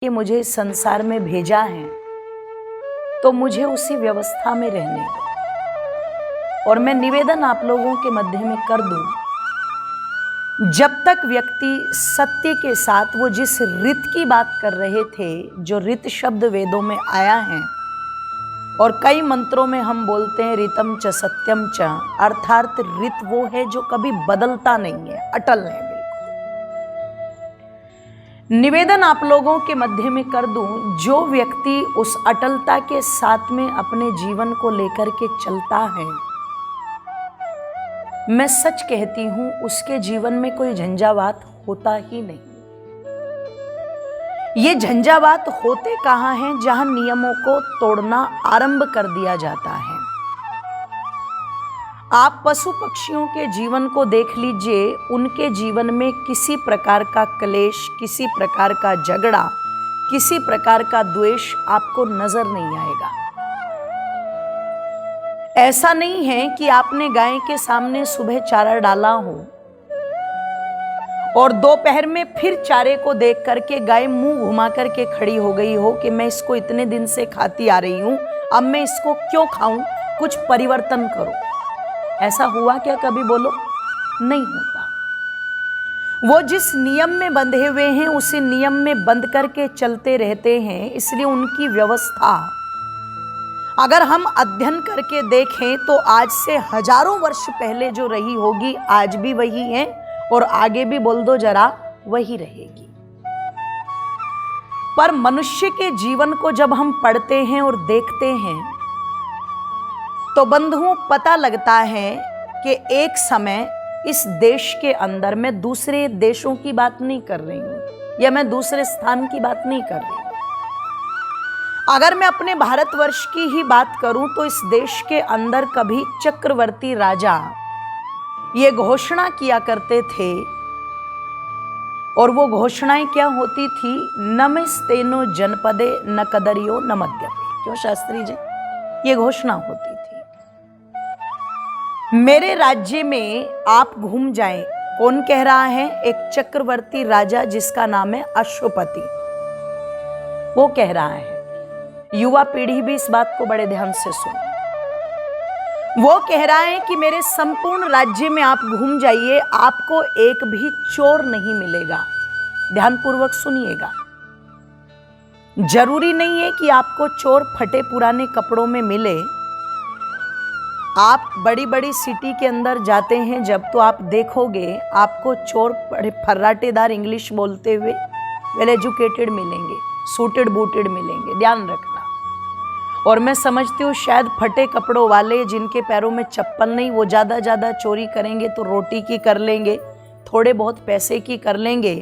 कि मुझे इस संसार में भेजा है तो मुझे उसी व्यवस्था में रहने दो। और मैं निवेदन आप लोगों के मध्य में कर दूं, जब तक व्यक्ति सत्य के साथ वो जिस रित की बात कर रहे थे, जो रित शब्द वेदों में आया है और कई मंत्रों में हम बोलते हैं रितम च सत्यम च, अर्थात रित वो है जो कभी बदलता नहीं है, अटल है। निवेदन आप लोगों के मध्य में कर दूं, जो व्यक्ति उस अटलता के साथ में अपने जीवन को लेकर के चलता है, मैं सच कहती हूं उसके जीवन में कोई झंझावात होता ही नहीं। ये झंझावात होते कहां हैं? जहां नियमों को तोड़ना आरंभ कर दिया जाता है। आप पशु पक्षियों के जीवन को देख लीजिए, उनके जीवन में किसी प्रकार का क्लेश, किसी प्रकार का झगड़ा, किसी प्रकार का द्वेष आपको नजर नहीं आएगा। ऐसा नहीं है कि आपने गाय के सामने सुबह चारा डाला हो और दोपहर में फिर चारे को देख करके गाय मुंह घुमा करके खड़ी हो गई हो कि मैं इसको इतने दिन से खाती आ रही हूं, अब मैं इसको क्यों खाऊं, कुछ परिवर्तन करो। ऐसा हुआ क्या कभी? बोलो, नहीं होता। वो जिस नियम में बंधे हुए हैं उसी नियम में बंध करके चलते रहते हैं। इसलिए उनकी व्यवस्था अगर हम अध्ययन करके देखें तो आज से हजारों वर्ष पहले जो रही होगी आज भी वही है और आगे भी बोल दो जरा वही रहेगी। पर मनुष्य के जीवन को जब हम पढ़ते हैं और देखते हैं तो बंधुओं पता लगता है कि एक समय इस देश के अंदर, मैं दूसरे देशों की बात नहीं कर रही हूं या मैं दूसरे स्थान की बात नहीं कर रही हूं, अगर मैं अपने भारतवर्ष की ही बात करूं तो इस देश के अंदर कभी चक्रवर्ती राजा ये घोषणा किया करते थे और वो घोषणाएं क्या होती थी? नमस्तेनो जनपदे न कदरियो न मद्यपे। क्यों शास्त्री जी? ये घोषणा होती थी, मेरे राज्य में आप घूम जाएं। कौन कह रहा है? एक चक्रवर्ती राजा जिसका नाम है अश्वपति, वो कह रहा है। युवा पीढ़ी भी इस बात को बड़े ध्यान से सुने। वो कह रहा है कि मेरे संपूर्ण राज्य में आप घूम जाइए, आपको एक भी चोर नहीं मिलेगा। ध्यानपूर्वक सुनिएगा। जरूरी नहीं है कि आपको चोर फटे पुराने कपड़ों में मिले। आप बड़ी बड़ी सिटी के अंदर जाते हैं जब, तो आप देखोगे आपको चोर बड़े फर्राटेदार इंग्लिश बोलते हुए वेल एजुकेटेड मिलेंगे, सूटेड बूटेड मिलेंगे। ध्यान रखना। और मैं समझती हूँ शायद फटे कपड़ों वाले जिनके पैरों में चप्पल नहीं, वो ज़्यादा चोरी करेंगे तो रोटी की कर लेंगे, थोड़े बहुत पैसे की कर लेंगे।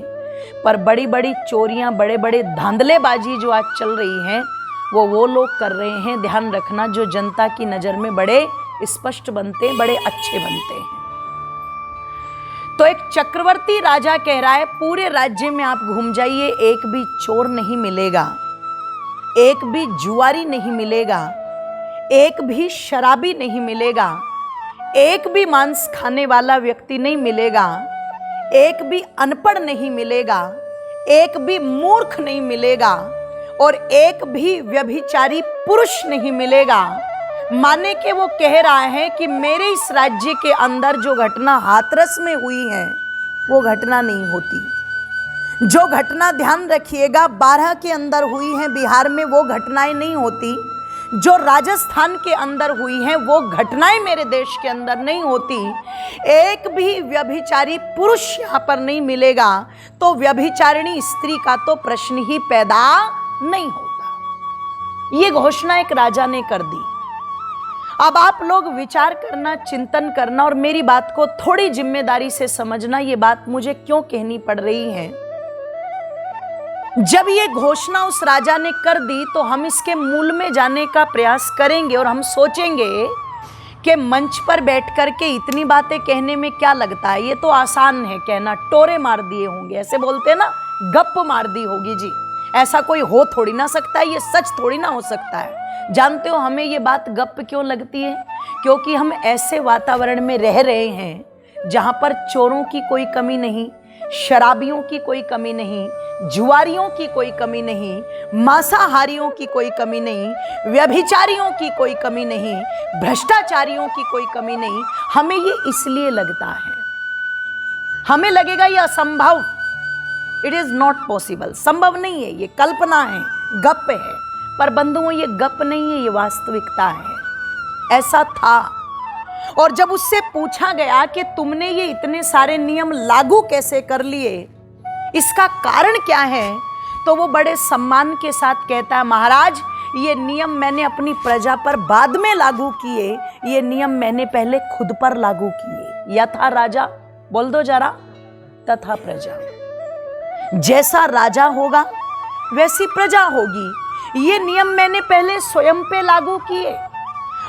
पर बड़ी बड़ी चोरियाँ, बड़े बड़े धांधलेबाजी जो आज चल रही हैं वो लोग कर रहे हैं। ध्यान रखना, जो जनता की नज़र में बड़े स्पष्ट बनते हैं, बड़े अच्छे बनते हैं। तो एक चक्रवर्ती राजा कह रहा है पूरे राज्य में आप घूम जाइए, एक भी चोर नहीं मिलेगा, एक भी जुआरी नहीं मिलेगा, एक भी शराबी नहीं मिलेगा, एक भी मांस खाने वाला व्यक्ति नहीं मिलेगा, एक भी अनपढ़ नहीं मिलेगा, एक भी मूर्ख नहीं मिलेगा और एक भी व्यभिचारी पुरुष नहीं मिलेगा। माने कि वो कह रहा है कि मेरे इस राज्य के अंदर जो घटना हाथरस में हुई है वो घटना नहीं होती। जो घटना, ध्यान रखिएगा, 12 के अंदर हुई है बिहार में, वो घटनाएं नहीं होती। जो राजस्थान के अंदर हुई हैं वो घटनाएं मेरे देश के अंदर नहीं होती। एक भी व्यभिचारी पुरुष यहाँ पर नहीं मिलेगा तो व्यभिचारिणी स्त्री का तो प्रश्न ही पैदा नहीं होता। ये घोषणा एक राजा ने कर दी। अब आप लोग विचार करना, चिंतन करना और मेरी बात को थोड़ी जिम्मेदारी से समझना। ये बात मुझे क्यों कहनी पड़ रही है? जब ये घोषणा उस राजा ने कर दी तो हम इसके मूल में जाने का प्रयास करेंगे और हम सोचेंगे कि मंच पर बैठ करके इतनी बातें कहने में क्या लगता है, ये तो आसान है कहना, टोरे मार दिए होंगे, ऐसे बोलते हैं ना, गप मार दी होगी जी, ऐसा कोई हो थोड़ी ना सकता है, ये सच थोड़ी ना हो सकता है। जानते हो हमें ये बात गप क्यों लगती है? क्योंकि हम ऐसे वातावरण में रह रहे हैं जहां पर चोरों की कोई कमी नहीं, शराबियों की कोई कमी नहीं, जुआरियों की कोई कमी नहीं, मांसाहारियों की कोई कमी नहीं, व्यभिचारियों की कोई कमी नहीं, भ्रष्टाचारियों की कोई कमी नहीं। हमें ये इसलिए लगता है, हमें लगेगा ये असंभव, इट इज नॉट पॉसिबल, संभव नहीं है, ये कल्पना है, गप है। पर बंधुओं, ये गप नहीं है, ये वास्तविकता है। ऐसा था। और जब उससे पूछा गया कि तुमने ये इतने सारे नियम लागू कैसे कर लिए, इसका कारण क्या है, तो वो बड़े सम्मान के साथ कहता है, महाराज ये नियम मैंने अपनी प्रजा पर बाद में लागू किए, ये नियम मैंने पहले खुद पर लागू किए। यथा राजा, बोल दो जरा, तथा प्रजा। जैसा राजा होगा वैसी प्रजा होगी। ये नियम मैंने पहले स्वयं पे लागू किए,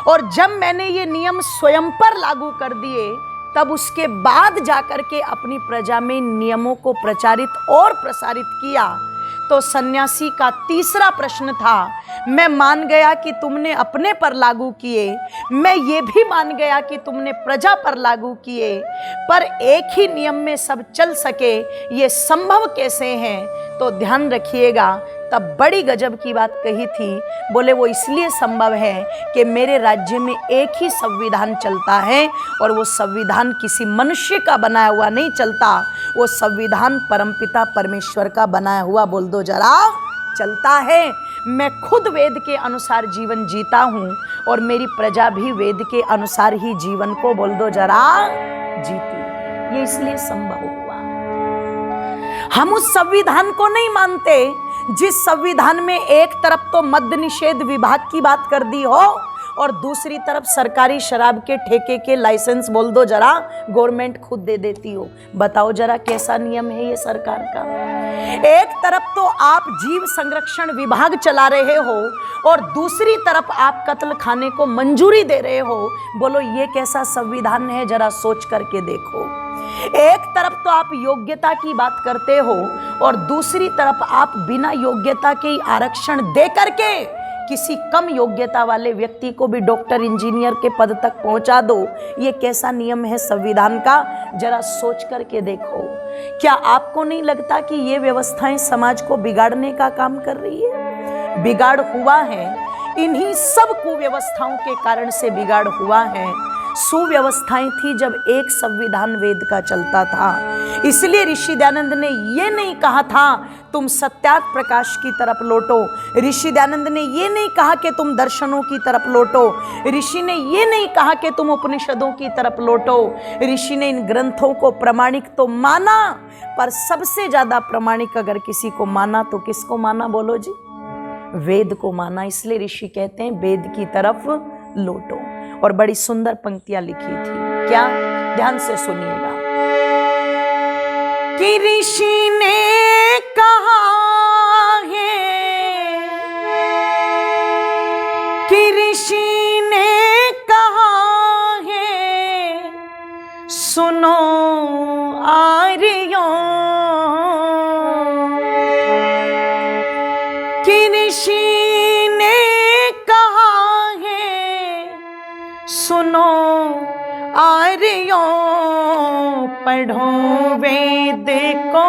और जब मैंने ये नियम स्वयं पर लागू कर दिए, तब उसके बाद जाकर के अपनी प्रजा में नियमों को प्रचारित और प्रसारित किया। तो सन्यासी का तीसरा प्रश्न था, मैं मान गया कि तुमने अपने पर लागू किए, मैं ये भी मान गया कि तुमने प्रजा पर लागू किए, पर एक ही नियम में सब चल सके, ये संभव कैसे है? तो ध्यान रखिएगा, तब बड़ी गजब की बात कही थी। बोले वो इसलिए संभव है कि मेरे राज्य में एक ही संविधान चलता है, और वो संविधान किसी मनुष्य का बनाया हुआ नहीं चलता, वो संविधान परमपिता परमेश्वर का बनाया हुआ, बोल दो जरा, चलता है। मैं खुद वेद के अनुसार जीवन जीता हूं, और मेरी प्रजा भी वेद के अनुसार ही जीवन को, बोल दो जरा, जीती। ये इसलिए संभव हुआ। हम उस संविधान को नहीं मानते जिस संविधान में एक तरफ तो मद्य निषेध विभाग की बात कर दी हो, और दूसरी तरफ सरकारी शराब के ठेके के लाइसेंस, बोल दो जरा, गवर्नमेंट खुद दे देती हो। बताओ जरा कैसा नियम है ये सरकार का। एक तरफ तो आप जीव संरक्षण विभाग चला रहे हो, और दूसरी तरफ आप कत्ल खाने को मंजूरी दे रहे हो। बोलो ये कैसा संविधान है, जरा सोच करके देखो। एक तरफ तो आप योग्यता की बात करते हो, और दूसरी तरफ आप बिना योग्यता के आरक्षण दे करके किसी कम योग्यता वाले व्यक्ति को भी डॉक्टर इंजीनियर के पद तक पहुंचा दो। ये कैसा नियम है संविधान का, जरा सोच करके देखो। क्या आपको नहीं लगता कि ये व्यवस्थाएं समाज को बिगाड़ने का काम कर रही है? बिगाड़ हुआ है, इन्हीं सब कुव्यवस्थाओं के कारण से बिगाड़ हुआ है। सुव्यवस्थाएं थी जब एक संविधान वेद का चलता था। इसलिए ऋषि दयानंद ने ये नहीं कहा था तुम सत्यार्थ प्रकाश की तरफ लौटो, ऋषि दयानंद ने ये नहीं कहा कि तुम दर्शनों की तरफ लौटो, ऋषि ने ये नहीं कहा कि तुम उपनिषदों की तरफ लौटो। ऋषि ने इन ग्रंथों को प्रमाणिक तो माना, पर सबसे ज्यादा प्रमाणिक अगर किसी को माना तो किसको माना, बोलो जी? वेद को माना। इसलिए ऋषि कहते हैं वेद की तरफ लौटो। और बड़ी सुंदर पंक्तियां लिखी थी, क्या? ध्यान से सुनिएगा। कि ऋषि ने कहा है, कि ऋषि ने कहा है, सुनो आर्यों, कि ऋषि सुनो आर्यों, पढ़ो वेद को,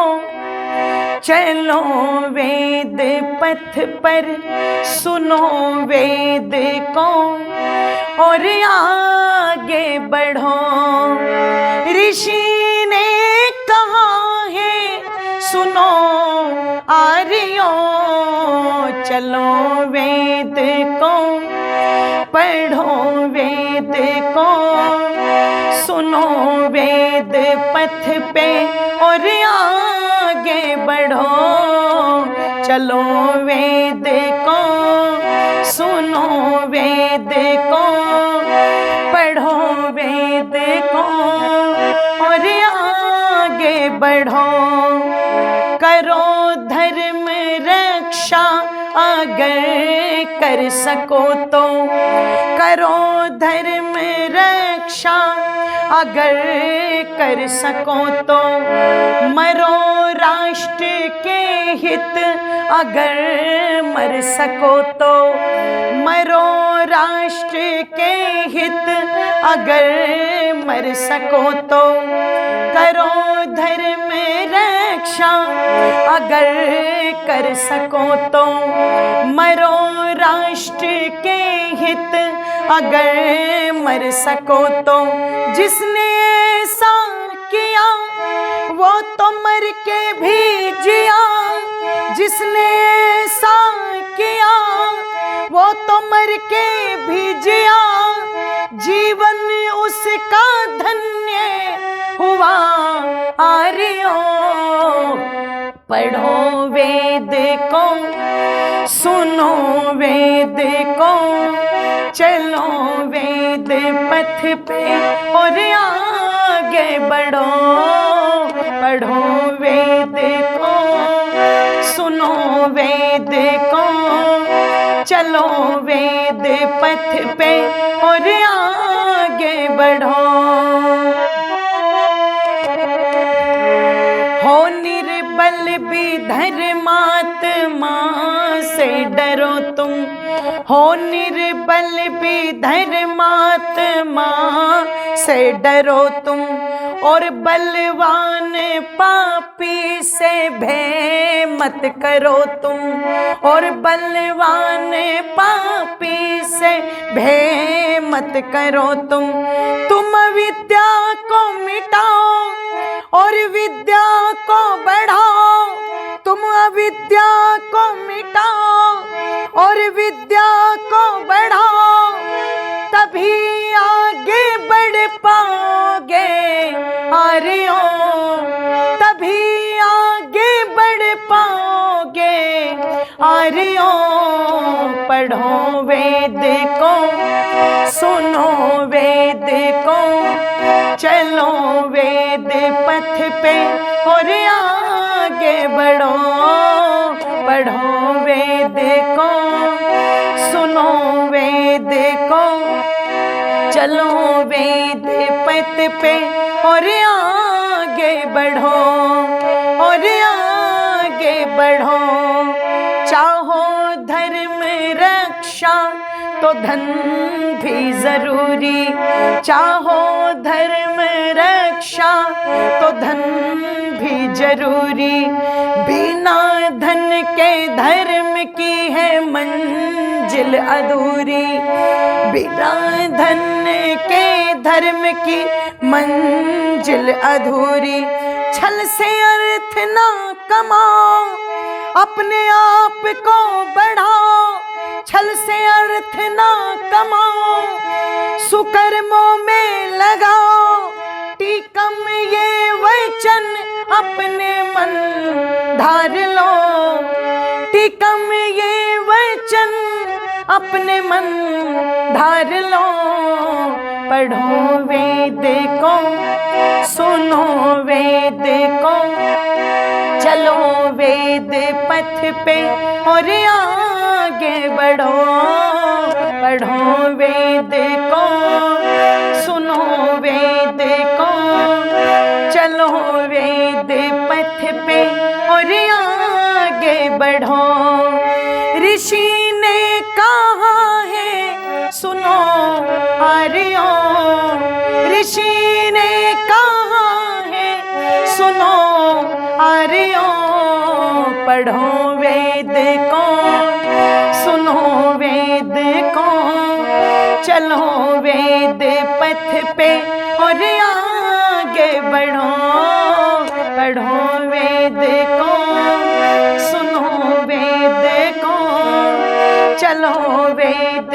चलो वेद पथ पर, सुनो वेद को और आगे बढ़ो। ऋषि ने कहा है, सुनो आर्यों, चलो वेद को, पढ़ो वेद को, सुनो वेद पथ पे और आगे बढ़ो। चलो वेद को, सुनो वेद को, पढ़ो वेद को और आगे बढ़ो। करो धर्म रक्षा अगर कर सको तो, करो धर्म रक्षा अगर कर सको तो मरो राष्ट्र के हित, अगर मर सको तो मरो राष्ट्र के हित, अगर मर सको तो करो धर्म रक्षा, अगर कर सको तो मरो राष्ट्र के हित, अगर मर सको तो जिसने ऐसा किया वो तो मर के भी जिया, जिसने ऐसा किया वो तो मर के भी जिया, जीवन उसका धन्य हुआ आर्यों। पढ़ो वेद को, सुनो वेद को, चलो वेद पथ पे और आगे बढ़ो। पढ़ो वेद को, सुनो वेद को, चलो वेद पथ पे और आगे बढ़ो। हो निर्बल भी धर्मात्मा से डरो तुम, हो निर्बल भी धर्मात्मा से डरो तुम, और बलवान पापी से भय मत करो तुम, और बलवान पापी से भय मत करो तुम। तुम विद्या को मिटाओ और विद्या को बढ़ाओ, तुम अविद्या को मिटाओ और विद्या को बढ़ाओ, तभी आगे बढ़ पाओगे आर्यों, तभी आगे बढ़ पाओगे आर्यों। पढ़ो वेद को, सुनो वेद को, चलो वेद पथ पे और आगे बढ़ो। पढ़ो वेद को, सुनो वेद को, चलो वेद पथ पे और आगे बढ़ो, और आगे बढ़ो। चाहो धर्म रक्षा तो धन भी जरूरी, चाहो धर्म रक्षा तो धन भी जरूरी, बिना धन के धर्म की है मंजिल अधूरी, बिना धन के धर्म की मंजिल अधूरी। छल से अर्थ ना कमाओ, अपने आप को बढ़ाओ, छल से अर्थ ना कमाओ, सुकर्मों में लगाओ। टीकम ये वचन अपने मन धार लो, टीकम ये वचन अपने मन धार लो। पढ़ो वेद को, सुनो वेद को, चलो वेद पथ पे और आगे बढ़ो। पढ़ो वेद को, सुनो वेद को, चलो वेद पथ पे और आगे बढ़ो। ऋषि ने कहा है सुनो आर्यों, ऋषि ने कहा है सुनो आर्यों। पढ़ो वेद को, सुनो वेद को, चलो वेद पथ पे और आगे बढ़ो। पढ़ो वेद को, सुनो वेद को, चलो वेद